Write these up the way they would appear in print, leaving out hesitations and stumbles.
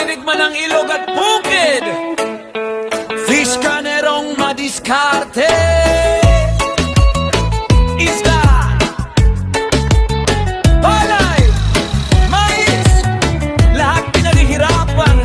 Kahit man ang ilog at bukid, fish kanerong madiskarte. Isda, palay, mais, lahat pinaghihirapan.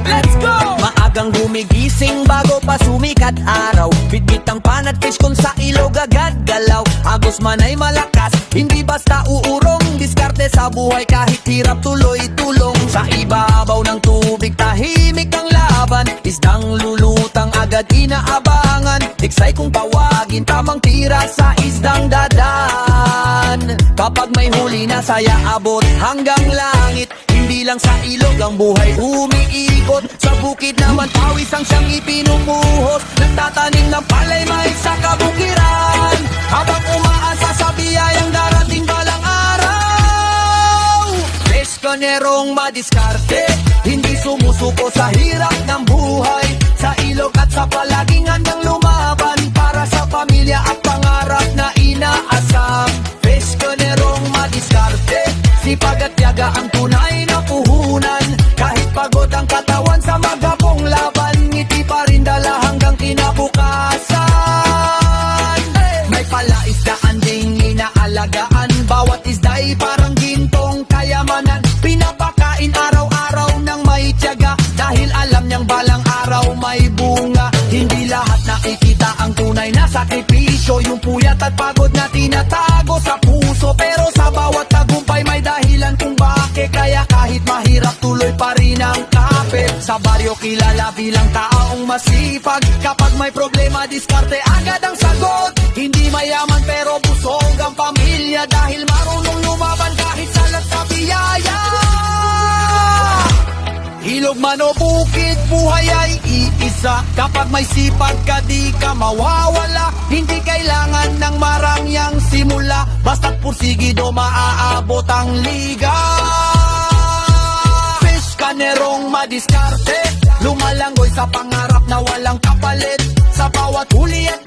Let's go! Maagang gumigising bago pa sumikat araw, bitbit ang pan at fish kung sa ilog agad galaw. Agos man ay malakas, hindi basta uurong, diskarte sa buhay kahit hirap tuloy tulong. Sa ibabaw ng tubig tahimik ang laban, isdang lulutang agad inaabangan. Tiksay kung tawagin, tamang tira sa isdang dadan. Kapag may huli na saya abot hanggang langit, hindi lang sa ilog ang buhay umiikot. Sa bukid naman pawis ang siyang ipinumuhos, nagtatanim ng palay may sa kabukiran, habang umaasa sa biyayang darating balang araw. Pescanerong madiskarte, hindi sumusuko sa hirap ng buhay. Sa ilog at sa palaging handang lumaban, para sa pamilya at pangarap na inaasam. Pescanerong madiskarte, sipag at tiyaga ang tunay na puhunan. Kahit pagod ang katawan sa magabong laban, ngiti pa rin dala hanggang kinabukasan. May palaisdaan ding inaalagaan, bawat isda'y parang gintong kayamanan. Pinapakain araw-araw ng may tiyaga, dahil alam niyang balang araw may bunga. Hindi lahat nakikita ang tunay na sakripisyo, yung puyat at pagod na tinatago sa puso. Pero sa bawat tagumpay may dahilan kung bakit, kaya kahit mahirap tuloy pa rin ang kapit. Sa baryo kilala bilang taong masipag, kapag may problema diskarte agad ang sagot. Hindi mayaman pero busog ang pamilya, dahil marunong lumaban kahit salat sa biyaya. Ilog man o bukid, buhay ay iisa. Kapag may sipag ka di ka mawawala, hindi kailangan ng marangyang simula, basta't pursigido maaabot ang liga. Pescanerong madiskarte, lumalanggoy sa pangarap na walang kapalit. Sa bawat huli at